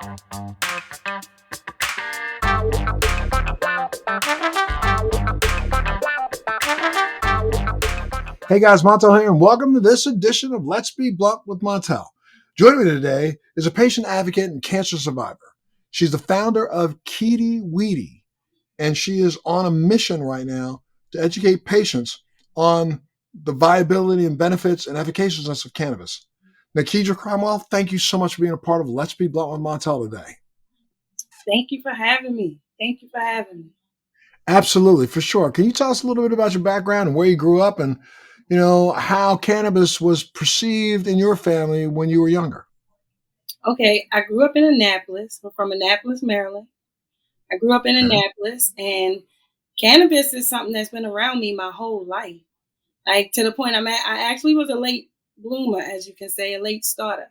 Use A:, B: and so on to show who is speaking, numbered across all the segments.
A: Hey guys, Montel here, and welcome to this edition of Let's Be Blunt with Montel. Joining me today is a patient advocate and cancer survivor. She's the founder of KeidyWeedy, and she is on a mission right now to educate patients on the viability and benefits and efficaciousness of cannabis. Nekeidra Cromwell, thank you so much for being a part of Let's Be Blunt with Montel today.
B: Thank you for having me.
A: Absolutely, for sure. Can you tell us a little bit about your background and where you grew up and, how cannabis was perceived in your family when you were younger?
B: Okay, I grew up in Annapolis. We're from Annapolis, Maryland. I grew up in Annapolis, and cannabis is something that's been around me my whole life. Like, to the point I actually was a late bloomer, as you can say, a late starter.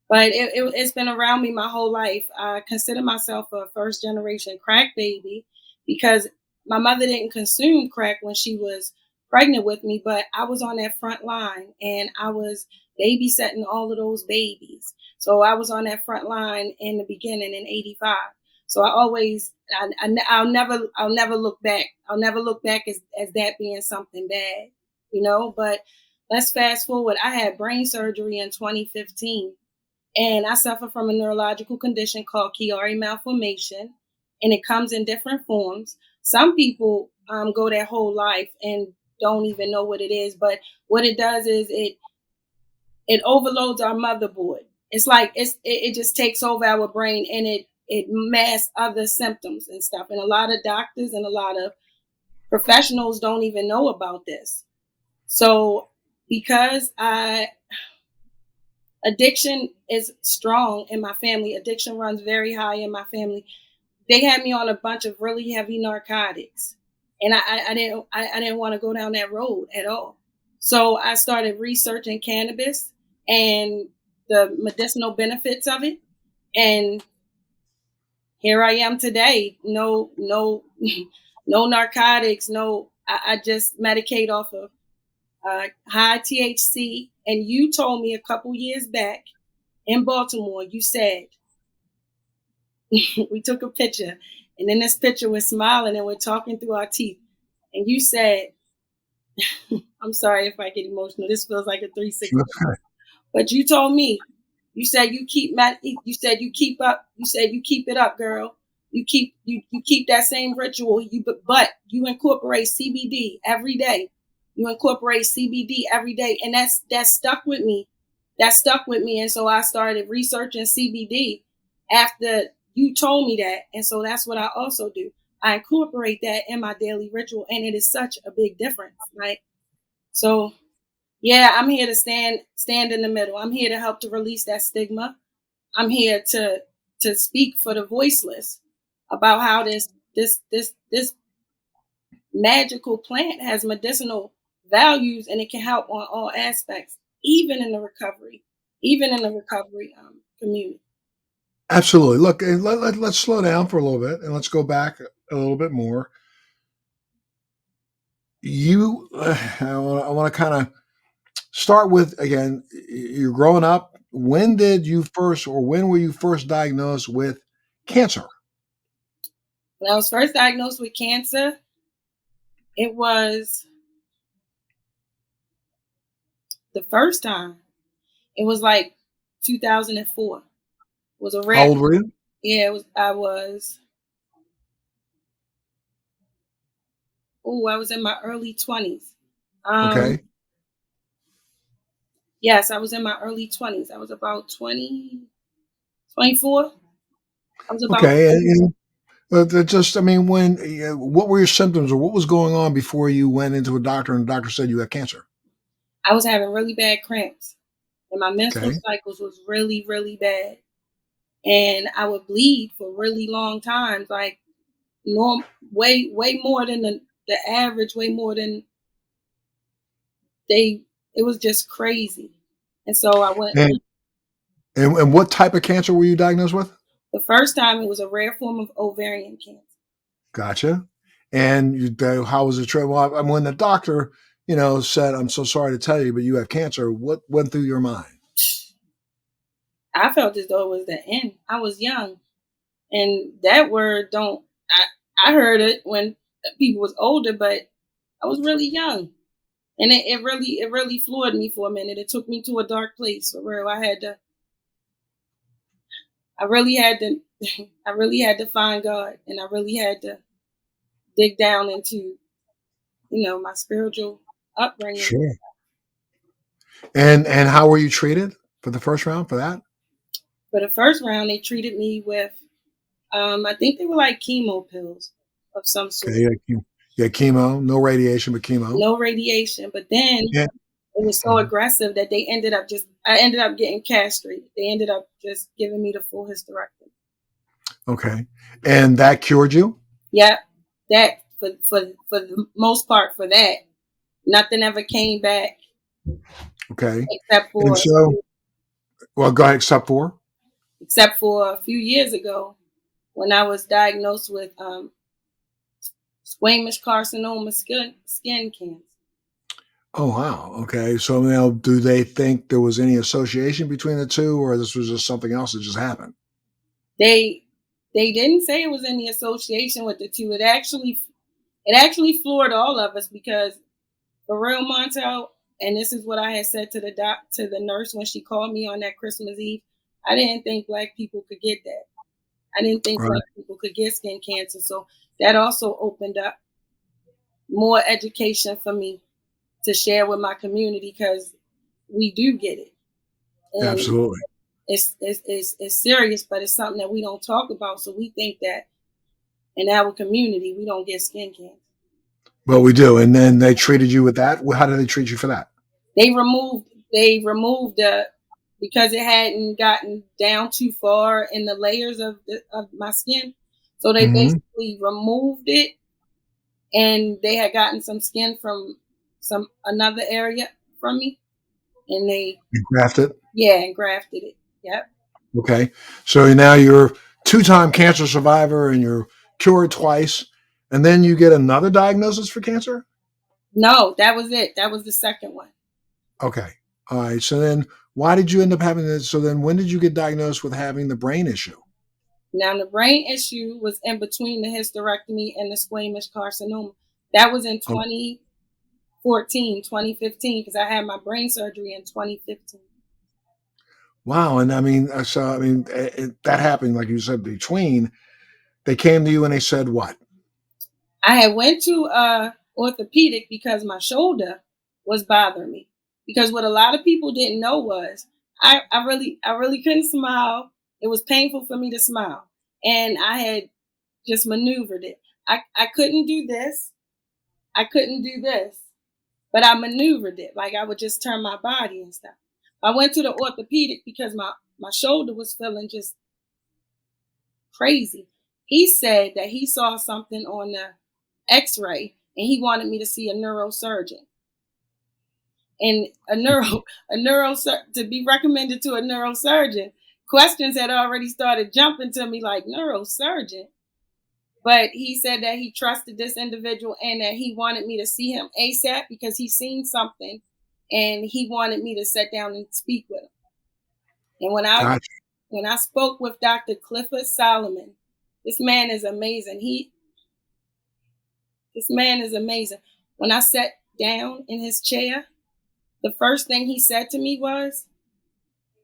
B: But it's been around me my whole life. I consider myself a first generation crack baby because my mother didn't consume crack when she was pregnant with me, but I was on that front line and I was babysitting all of those babies. So I was on that front line in the beginning in '85. So I'll never look back. I'll never look back as that being something bad, but let's fast forward. I had brain surgery in 2015. And I suffer from a neurological condition called Chiari malformation, and it comes in different forms. Some people go their whole life and don't even know what it is, but what it does is it overloads our motherboard. It's like it just takes over our brain, and it masks other symptoms and stuff. And a lot of doctors and a lot of professionals don't even know about this. So because addiction is strong in my family. Addiction runs very high in my family. They had me on a bunch of really heavy narcotics, and I didn't want to go down that road at all. So I started researching cannabis and the medicinal benefits of it, and here I am today. No narcotics. No, I just medicate off of high THC. And you told me a couple years back in Baltimore, you said, we took a picture, and in this picture we're smiling and we're talking through our teeth. And you said, I'm sorry if I get emotional. This feels like a 360. But you told me, you said you keep it up, girl. You keep that same ritual. But you incorporate CBD every day. And that stuck with me. And so I started researching CBD after you told me that. And so that's what I also do. I incorporate that in my daily ritual, and it is such a big difference, right? So yeah, I'm here to stand in the middle. I'm here to help to release that stigma. I'm here to speak for the voiceless about how this magical plant has medicinal values, and it can help on all aspects, even in the recovery community.
A: Absolutely. Look, let's slow down for a little bit and let's go back a little bit more. I want to kind of start with, again, you're growing up. When were you first diagnosed with cancer?
B: When I was first diagnosed with cancer, it was the first time. It was like 2004. It was a rare.
A: How old were you?
B: Yeah, I was in my early 20s.
A: Okay.
B: Yes, I was in my early 20s. I was about 20, 24. I was about.
A: Okay. What were your symptoms, or what was going on before you went into a doctor and the doctor said you had cancer?
B: I was having really bad cramps, and my menstrual
A: Okay.
B: cycles was really, really bad. And I would bleed for really long times, like way more than the average, way more than it was just crazy. And so I went.
A: And what type of cancer were you diagnosed with?
B: The first time it was a rare form of ovarian cancer.
A: Gotcha. And how was it treated? Well, when the doctor, said, "I'm so sorry to tell you, but you have cancer," what went through your mind?
B: I felt as though it was the end. I was young, and that word don't. I heard it when people was older, but I was really young, and it really floored me for a minute. It took me to a dark place for real. I really had to, I really had to find God, and I really had to dig down into, my spiritual upbringing.
A: Sure. And how were you treated for the first round for that?
B: For the first round, they treated me with, I think they were like chemo pills of some
A: Okay,
B: sort.
A: yeah, chemo, no radiation, but chemo.
B: No radiation, but then
A: Yeah.
B: it was so aggressive that I ended up getting castrated. They ended up just giving me the full hysterectomy.
A: Okay. And that cured you?
B: Yep, that for the most part for that, nothing ever came back
A: Okay.
B: except
A: And
B: for
A: so, well, go ahead, except for?
B: except for a few years ago when I was diagnosed with squamous carcinoma skin cancer.
A: Oh, wow. Okay. So now, do they think there was any association between the two, or this was just something else that just happened?
B: They they didn't say it was any association with the two. It actually floored all of us because for real, Montel, and this is what I had said to the nurse when she called me on that Christmas Eve. I didn't think Black people could get that. I didn't think
A: Right.
B: Black people could get skin cancer. So that also opened up more education for me to share with my community because we do get it, and
A: Absolutely.
B: it's serious, but it's something that we don't talk about. So we think that in our community we don't get skin cancer.
A: Well, we do. And then they treated you with that. Well, how did they treat you for that?
B: They removed the because it hadn't gotten down too far in the layers of my skin. So they
A: Hmm.
B: basically removed it, and they had gotten some skin from some another area from me, and they
A: You grafted.
B: and grafted it. Yep.
A: Okay. So now you're two-time cancer survivor and you're cured twice. And then you get another diagnosis for cancer?
B: No, that was it. That was the second one.
A: Okay. All right. So then why did you end up having this? So then when did you get diagnosed with having the brain issue?
B: Now the brain issue was in between the hysterectomy and the squamous carcinoma. That was in
A: Oh,
B: 2014, 2015, because I had my brain surgery in 2015.
A: wow. And I mean, that happened, like you said, between they came to you and they said what?
B: I had went to orthopedic because my shoulder was bothering me. Because what a lot of people didn't know was I really couldn't smile. It was painful for me to smile. And I had just maneuvered it. I couldn't do this. I couldn't do this. But I maneuvered it. Like I would just turn my body and stuff. I went to the orthopedic because my shoulder was feeling just crazy. He said that he saw something on the x-ray and he wanted me to see a neurosurgeon. And to be recommended to a neurosurgeon, questions had already started jumping to me like neurosurgeon. But he said that he trusted this individual and that he wanted me to see him ASAP because he seen something and he wanted me to sit down and speak with him. And
A: Gotcha.
B: when I spoke with Dr. Clifford Solomon, this man is amazing. This man is amazing. When I sat down in his chair, the first thing he said to me was,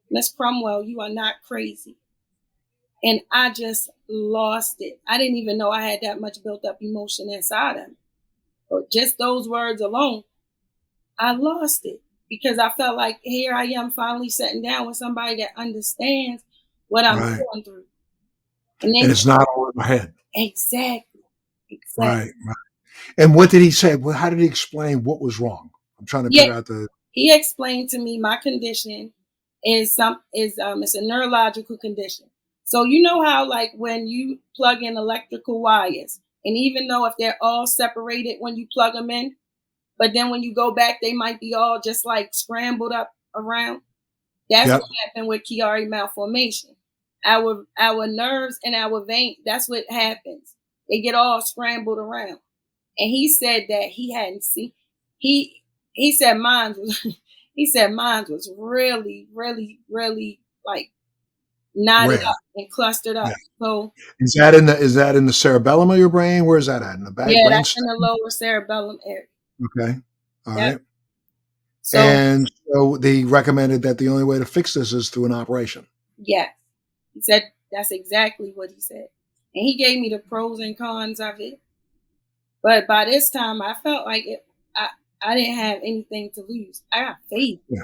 B: "Miss Cromwell, you are not crazy." And I just lost it. I didn't even know I had that much built up emotion inside of me. But just those words alone, I lost it because I felt like here I am finally sitting down with somebody that understands what I'm
A: Right.
B: going through. And
A: And
B: then
A: it's not all in my head.
B: exactly, exactly.
A: Right. Right. And what did he say? Well, how did he explain what was wrong? I'm trying to
B: Yeah,
A: figure out the.
B: he explained to me my condition it's a neurological condition. So you know how like when you plug in electrical wires, and even though if they're all separated when you plug them in, but then when you go back, they might be all just like scrambled up around. That's what
A: Yep.
B: happened with Chiari malformation. Our nerves and our vein, that's what happens. They get all scrambled around. And he said that he hadn't seen he he said mine was he said mine was really, really, really like knotted
A: Rare.
B: up and clustered
A: Yeah.
B: up. So
A: Is that in the cerebellum of your brain? Where is that at? In the
B: yeah,
A: brain
B: that's in
A: stem?
B: the lower cerebellum area.
A: Okay. All
B: Yep.
A: right.
B: So
A: And so they recommended that the only way to fix this is through an operation.
B: yes, he said that's exactly what he said, and he gave me the pros and cons of it. But by this time, I felt like it. I didn't have anything to lose. I got faith.
A: Yeah.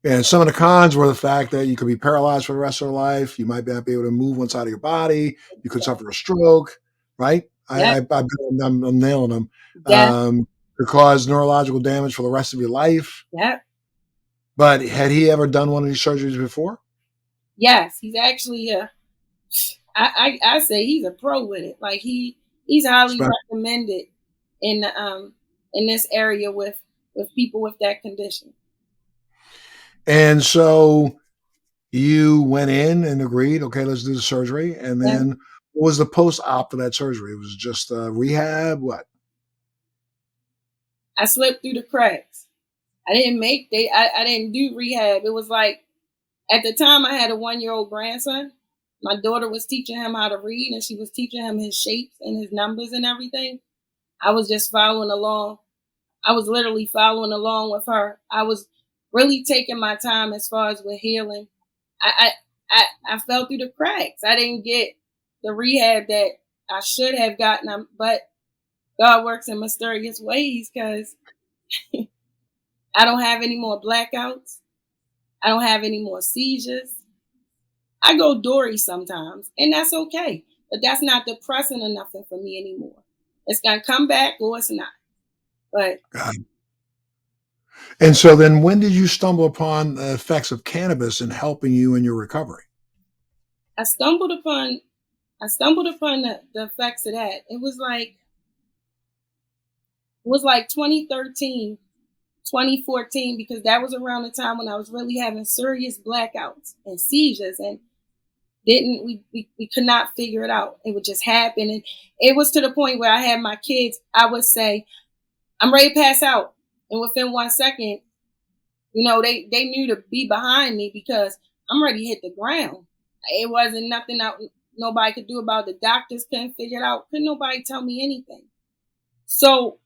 A: And some of the cons were the fact that you could be paralyzed for the rest of your life. You might not be able to move one side of your body. You could suffer a stroke, right?
B: Yep.
A: I'm nailing them.
B: Death.
A: Could cause neurological damage for the rest of your life.
B: Yep.
A: But had he ever done one of these surgeries before?
B: Yes, he's actually I say he's a pro with it. Like he's highly
A: Spe-
B: recommended in this area with people with that condition.
A: And so you went in and agreed, okay, let's do the surgery. And
B: Yeah.
A: then what was the post-op for that surgery? It was just rehab, what?
B: I slipped through the cracks. I didn't do rehab. It was like at the time I had a 1-year-old grandson. My daughter was teaching him how to read and she was teaching him his shapes and his numbers and everything. I was just following along. I was literally following along with her. I was really taking my time as far as with healing. I I fell through the cracks. I didn't get the rehab that I should have gotten, but God works in mysterious ways because I don't have any more blackouts. I don't have any more seizures. I go Dory sometimes, and that's okay. But that's not depressing or nothing for me anymore. It's gonna come back or it's not. But
A: God. And so then when did you stumble upon the effects of cannabis in helping you in your recovery?
B: I stumbled upon the effects of that. It was like 2013, 2014, because that was around the time when I was really having serious blackouts and seizures and didn't we could not figure it out. It would just happen. And it was to the point where I had my kids, I would say, I'm ready to pass out. And within 1 second, they knew to be behind me because I'm ready to hit the ground. It wasn't nothing that nobody could do about it. The doctors couldn't figure it out. Couldn't nobody tell me anything. So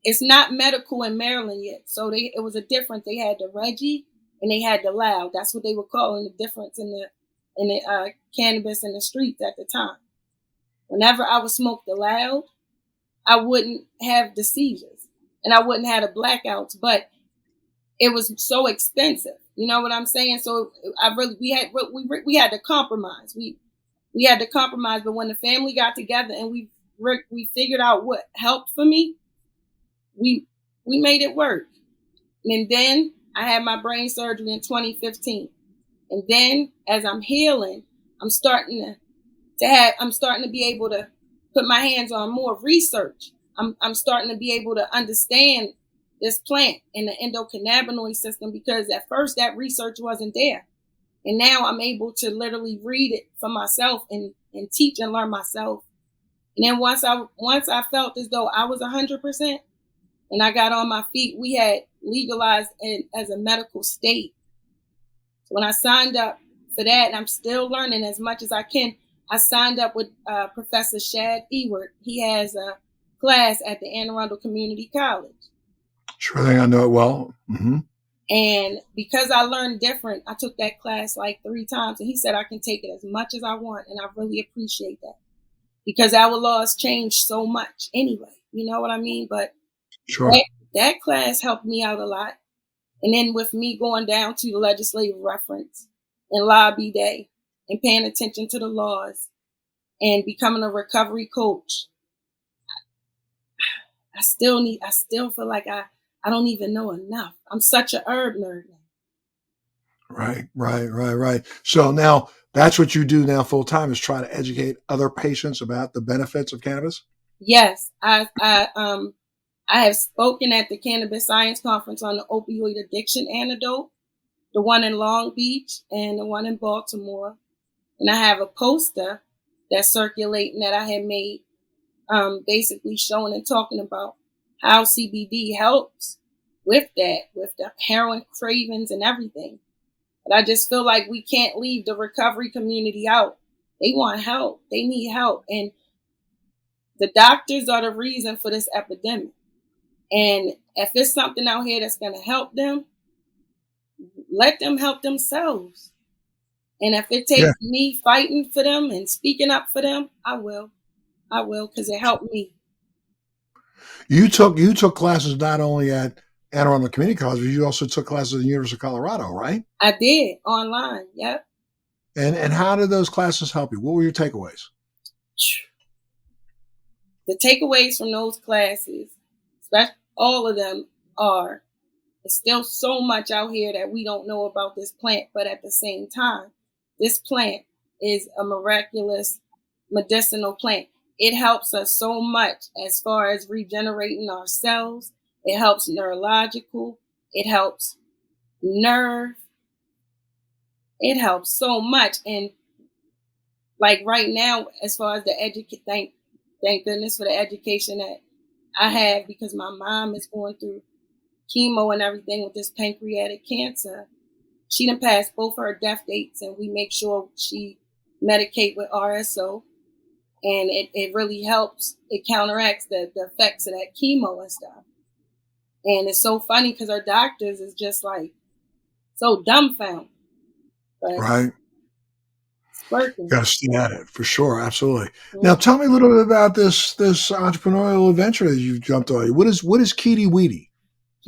B: it's not medical in Maryland yet. So it was a difference. They had the Reggie and they had the Loud. That's what they were calling the difference in the cannabis in the streets at the time. Whenever I would smoke the Loud, I wouldn't have the seizures and I wouldn't have the blackouts. But it was so expensive. You know what I'm saying? So we had to compromise. We had to compromise. But when the family got together and we figured out what helped for me, we made it work. And then I had my brain surgery in 2015. And then as I'm healing, I'm starting to be able to put my hands on more research. I'm starting to be able to understand this plant and the endocannabinoid system because at first that research wasn't there. And now I'm able to literally read it for myself and teach and learn myself. And then once I felt as though I was 100% and I got on my feet, we had legalized it as a medical state. So when I signed up for that, and I'm still learning as much as I can, I signed up with Professor Shad Ewart. He has a class at the Anne Arundel Community College.
A: Sure thing, I know it well. Mm-hmm.
B: And because I learned different, I took that class like 3 times. And he said I can take it as much as I want. And I really appreciate that. Because our laws changed so much anyway. You know what I mean? But
A: Sure.
B: that class helped me out a lot. And then with me going down to the legislative reference and lobby day and paying attention to the laws and becoming a recovery coach, I still feel like I don't even know enough. I'm such a herb nerd now.
A: Right. So now that's what you do now full time is try to educate other patients about the benefits of cannabis?
B: Yes, I have spoken at the Cannabis Science Conference on the opioid addiction antidote, the one in Long Beach and the one in Baltimore. And I have a poster that's circulating that I had made, basically showing and talking about how CBD helps with that, with the heroin cravings and everything. But I just feel like we can't leave the recovery community out. They want help. They need help. And the doctors are the reason for this epidemic. And if it's something out here that's going to help them, let them help themselves. And if it takes me fighting for them and speaking up for them, I will. I will, because it helped me.
A: You took classes not only at MdNorml Community College, but you also took classes at the University of Colorado, right?
B: I did online. Yep.
A: And how did those classes help you? What were your takeaways?
B: The takeaways from those classes, all of them, are there's still so much out here that we don't know about this plant, but at the same time, this plant is a miraculous medicinal plant. It helps us so much as far as regenerating our cells. It helps neurological. It helps nerve. It helps so much. And like right now, as far as the thank goodness for the education that I have, because my mom is going through chemo and everything with this pancreatic cancer. She done passed both her death dates, and we make sure she medicate with RSO. And it really helps. It counteracts the effects of that chemo and stuff. And it's so funny because our doctors is just like so dumbfounded. But
A: right.
B: It's working.
A: Got to stay at it for sure. Absolutely. Mm-hmm. Now, tell me a little bit about this entrepreneurial adventure that you've jumped on. What is KeidyWeedy?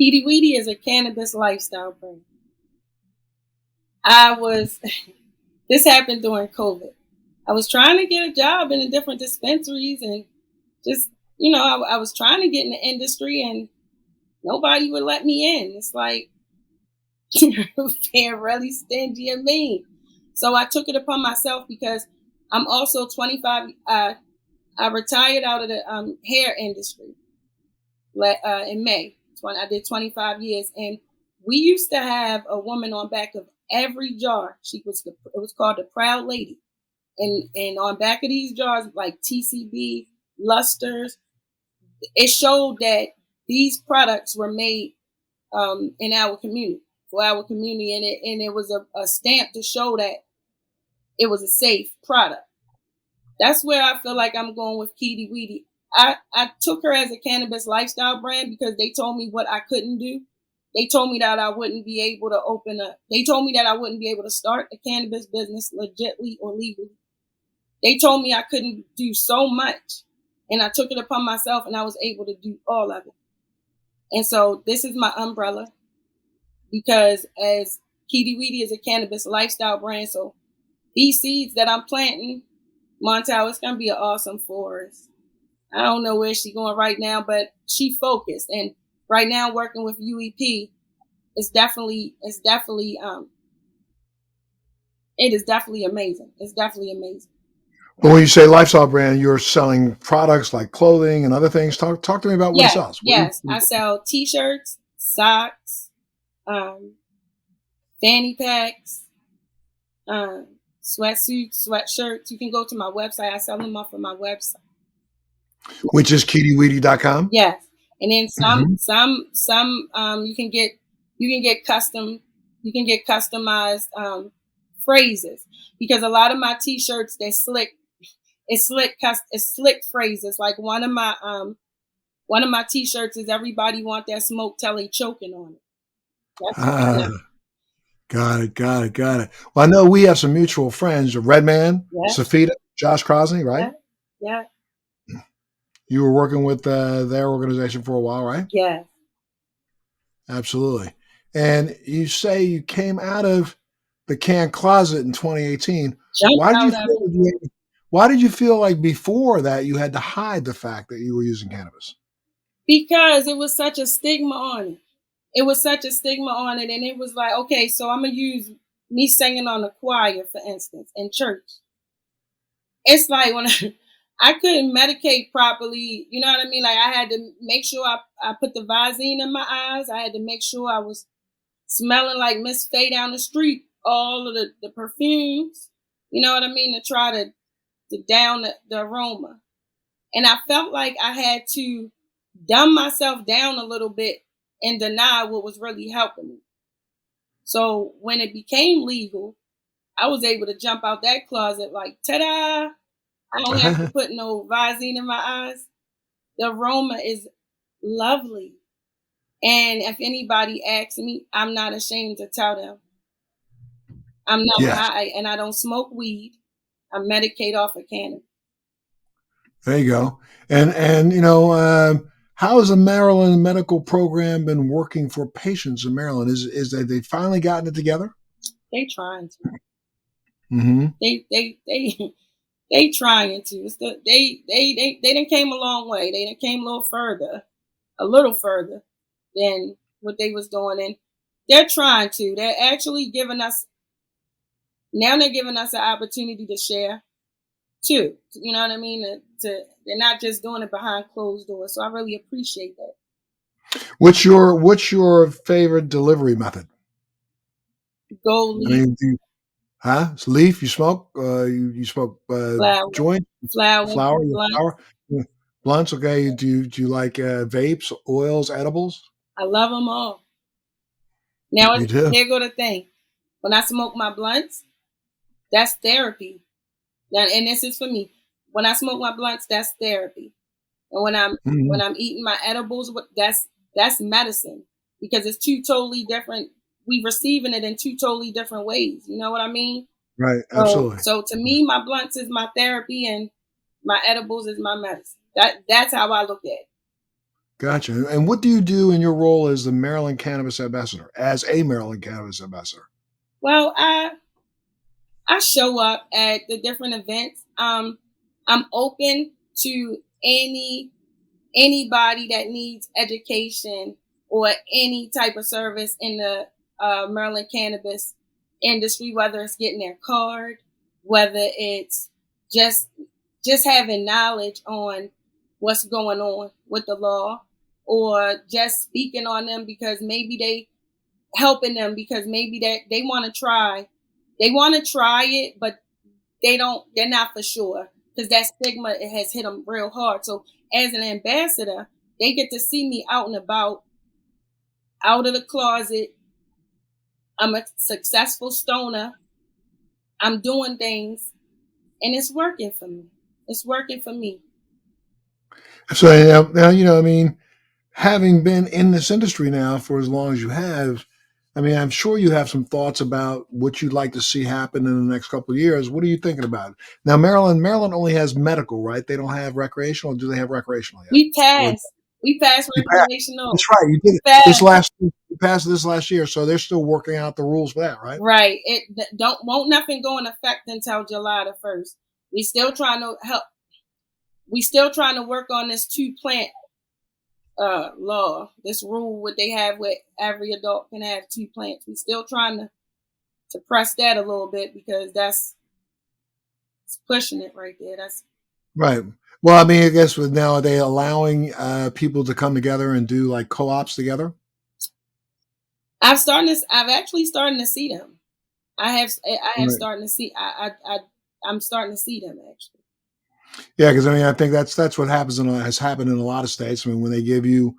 B: KeidyWeedy is a cannabis lifestyle brand. This happened during COVID. I was trying to get a job in the different dispensaries and just, I was trying to get in the industry and nobody would let me in. It's like, being really stingy and mean. So I took it upon myself because I'm also 25. I retired out of the hair industry in May. I did 25 years. And we used to have a woman on back of every jar. It was called the Proud Lady. And on back of these jars, like TCB, Lusters, it showed that these products were made in our community, for our community. And it was a stamp to show that it was a safe product. That's where I feel like I'm going with KeidyWeedy. I took her as a cannabis lifestyle brand because they told me what I couldn't do. They told me that I wouldn't be able to they told me that I wouldn't be able to start a cannabis business legitly or legally. They told me I couldn't do so much. And I took it upon myself and I was able to do all of it. And so this is my umbrella because as KeidyWeedy is a cannabis lifestyle brand. So these seeds that I'm planting, Montel, it's going to be an awesome forest. I don't know where she's going right now, but she focused. And right now working with UEP, it is definitely amazing. It's definitely amazing.
A: But when you say lifestyle brand, you're selling products like clothing and other things. Talk to me about what it sells.
B: Yes, I sell T-shirts, socks, fanny packs, sweatsuits, sweatshirts. You can go to my website. I sell them off of my website,
A: which is KeidyWeedy.com.
B: Yes, and then some you can get customized phrases, because a lot of my T-shirts, they're slick. It's slick phrases. Like one of my T-shirts is "Everybody want that smoke till they choking on it."
A: Got it. Well, I know we have some mutual friends: Redman, Safita, Josh Crosney, right?
B: Yeah.
A: You were working with their organization for a while, right?
B: Yeah.
A: Absolutely. And you say you came out of the can closet in 2018. Why did you feel like before that you had to hide the fact that you were using cannabis?
B: Because it was such a stigma on it. And it was like, okay, so I'm going to use me singing on the choir, for instance, in church. It's like when I couldn't medicate properly, you know what I mean? Like I had to make sure I put the Visine in my eyes. I had to make sure I was smelling like Miss Faye down the street, all of the perfumes, you know what I mean, to try to down the aroma. And I felt like I had to dumb myself down a little bit and deny what was really helping me. So when it became legal, I was able to jump out that closet like, ta-da! I don't have to put no Visine in my eyes. The aroma is lovely. And if anybody asks me, I'm not ashamed to tell them. I'm not
A: Yes.
B: high and I don't smoke weed. I medicate off of cannabis.
A: There you go. And how has the Maryland medical program been working for patients in Maryland? Is that they finally gotten it together?
B: They trying to.
A: Mm-hmm.
B: They trying to. It's they done came a long way. They done came a little further than what they was doing, and they're trying to. They're actually giving us now. They're giving us an opportunity to share too. You know what I mean? They're not just doing it behind closed doors. So I really appreciate that.
A: What's your favorite delivery method?
B: Go
A: I
B: leaf,
A: mean, it's leaf. You smoke. You smoke
B: flower,
A: joint,
B: flower,
A: flower,
B: blunt.
A: flower, yeah. Blunts. Okay. Do you like vapes, oils, edibles?
B: I love them all. Now
A: You do.
B: here go the thing. When I smoke my blunts, that's therapy. Now, and this is for me. When I smoke my blunts, that's therapy. And
A: Mm-hmm.
B: when I'm eating my edibles, that's medicine because it's two totally different. We receiving it in two totally different ways. You know what I mean?
A: Right.
B: So,
A: Absolutely.
B: so to me, my blunts is my therapy, and my edibles is my medicine. That's how I look at it.
A: Gotcha. And what do you do in your role as the Maryland Cannabis Ambassador? As a Maryland Cannabis Ambassador.
B: Well, I show up at the different events. I'm open to anybody that needs education or any type of service in the Maryland cannabis industry, whether it's getting their card, whether it's just having knowledge on what's going on with the law, or just speaking on them because maybe they helping them because maybe they want to try it, but they're not for sure because that stigma it has hit them real hard. So as an ambassador, they get to see me out and about, out of the closet. I'm a successful stoner. I'm doing things and it's working for me. It's working for me.
A: So now, I mean, having been in this industry now for as long as you have, I mean, I'm sure you have some thoughts about what you'd like to see happen in the next couple of years. What are you thinking about? Now, Maryland only has medical, right? They don't have recreational. Do they have recreational yet?
B: We
A: Or
B: passed. We passed
A: you passed?
B: recreational.
A: That's right. You did
B: We
A: it this
B: passed.
A: last. You passed this last year, so they're still working out the rules for that, right?
B: Right. It won't nothing go in effect until July the 1st. We still trying to help. We still trying to work on this two plant law, this rule what they have where every adult can have two plants. We still trying to press that a little bit because that's it's pushing it right there. That's
A: Right. Well, I mean, I guess with now, are they allowing people to come together and do like co-ops together?
B: I've actually starting to see them. I have
A: Right.
B: starting to see I'm starting to see them actually.
A: Yeah, because I mean, I think that's what has happened in a lot of states. I mean, when they give you,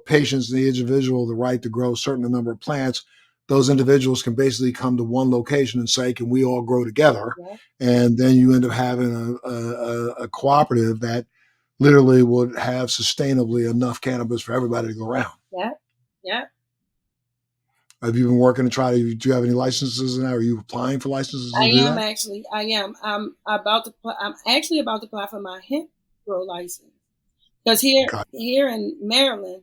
A: patients, the individual, the right to grow a certain number of plants, those individuals can basically come to one location and say, "Can we all grow together?"
B: Yeah.
A: And then you end up having a cooperative that literally would have sustainably enough cannabis for everybody to go around.
B: Yeah. Yeah.
A: Have you been working to try to? Do you have any licenses now? Are you applying for licenses
B: I
A: to do
B: am
A: that?
B: actually. I am. I'm actually about to apply for my hemp grow license because
A: Okay.
B: here in Maryland,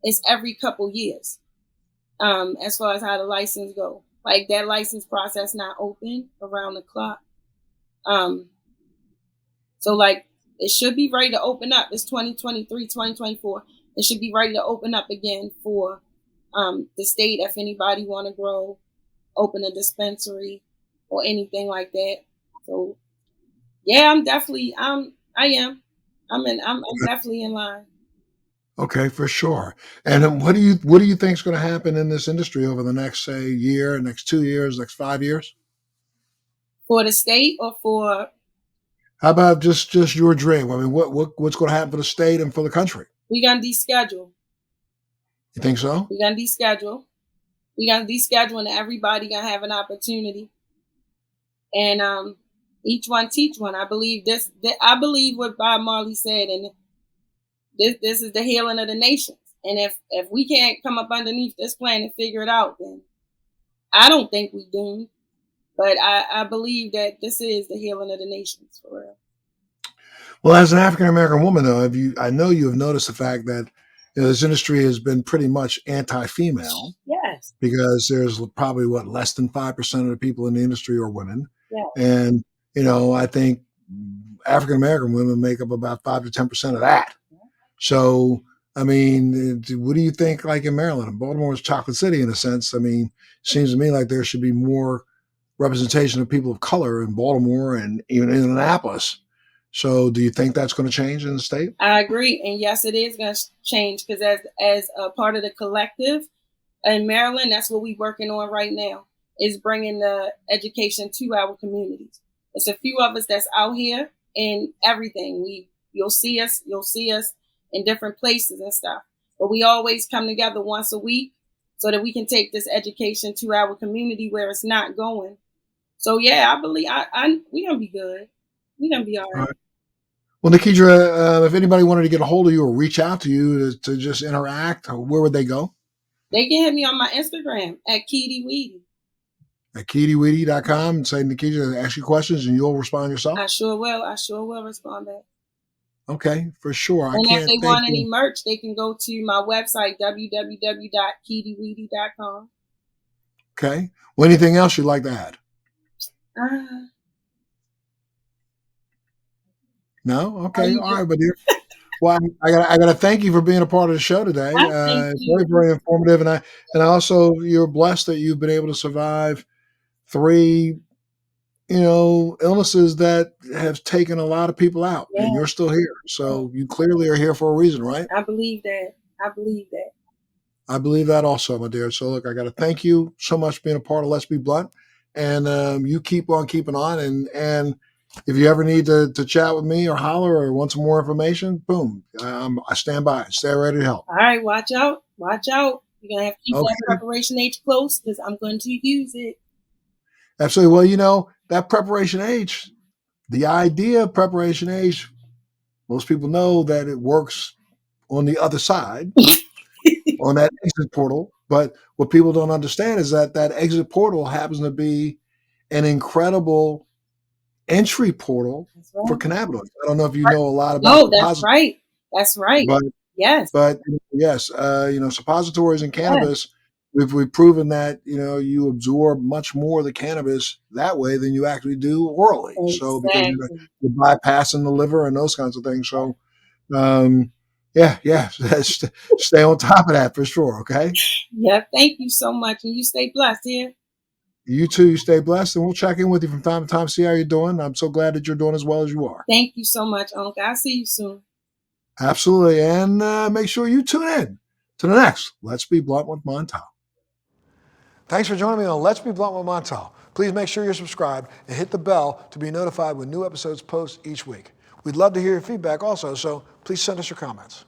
B: it's every couple years. As far as how the license go, like that license process not open around the clock. Um, so like it should be ready to open up. It's 2023, 2024. It should be ready to open up again for the state if anybody want to grow, open a dispensary or anything like that. So yeah, I am. I'm definitely in line.
A: Okay, for sure. And what do you think is going to happen in this industry over the next, say, year, next 2 years, next 5 years?
B: For the state or for
A: How about just your dream? I mean, what's going to happen for the state and for the country?
B: we gonna deschedule.
A: You think so?
B: We gonna deschedule. We got to deschedule and everybody gonna have an opportunity. And each one teach one. I believe this. I believe what Bob Marley said, and this is the healing of the nations. And if we can't come up underneath this plan and figure it out, then I don't think we doomed. But I believe that this is the healing of the nations for real.
A: Well, as an African American woman, though, I know you have noticed the fact that this industry has been pretty much anti-female.
B: Yes.
A: Because there's probably less than 5% of the people in the industry are women.
B: Yeah.
A: And, I think African American women make up about 5 to 10% of that. Yeah. So, I mean, what do you think, like in Maryland? Baltimore is Chocolate City in a sense. I mean, it seems to me like there should be more representation of people of color in Baltimore and even in Annapolis. So do you think that's going to change in the state?
B: I agree. And yes, it is going to change because as a part of the collective in Maryland, that's what we're working on right now, is bringing the education to our communities. It's a few of us that's out here in everything. You'll see us in different places and stuff. But we always come together once a week so that we can take this education to our community where it's not going. So yeah, I believe we're gonna be good. We're gonna be all right.
A: Well, Nekeidra, if anybody wanted to get a hold of you or reach out to you to just interact, where would they go?
B: They can hit me on my Instagram at KeidyWeedy.
A: At KeidyWeedy.com and say, Nekeidra, ask you questions and you'll respond yourself?
B: I sure will. I sure will respond back.
A: Okay, for sure.
B: And if they want any merch, they can go to my website, www.KeidyWeedy.com.
A: Okay. Well, anything else you'd like to add? No? Okay. All right, my dear. Well, I gotta thank you for being a part of the show today. Very, very informative, and I also, you're blessed that you've been able to survive 3, illnesses that have taken a lot of people out, and you're still here. So you clearly are here for a reason, right?
B: I believe that. I believe
A: that also, my dear. So look, I got to thank you so much for being a part of Let's Be Blunt, and you keep on keeping on, and if you ever need to chat with me or holler or want some more information, boom, I stand by. Stay ready to help.
B: All right, watch out. Watch out. You're going to have to keep that preparation H close because I'm going to use it.
A: Absolutely. Well, that preparation H, the idea of preparation H, most people know that it works on the other side, on that exit portal. But what people don't understand is that exit portal happens to be an incredible entry portal for cannabinoids. I don't know if you know a lot about.
B: No, that's right. That's right.
A: But yes, suppositories and cannabis. Yes. We've proven that you absorb much more of the cannabis that way than you actually do orally. Exactly. So because you're bypassing the liver and those kinds of things. So stay on top of that for sure. Okay.
B: Yeah. Thank you so much, and you stay blessed here.
A: You too. You stay blessed, and we'll check in with you from time to time, see how you're doing. I'm so glad that you're doing as well as you are.
B: Thank you so much, Uncle. I'll see you soon.
A: Absolutely. And make sure you tune in to the next Let's Be Blunt with Montel. Thanks for joining me on Let's Be Blunt with Montel. Please make sure you're subscribed and hit the bell to be notified when new episodes post each week. We'd love to hear your feedback also, so please send us your comments.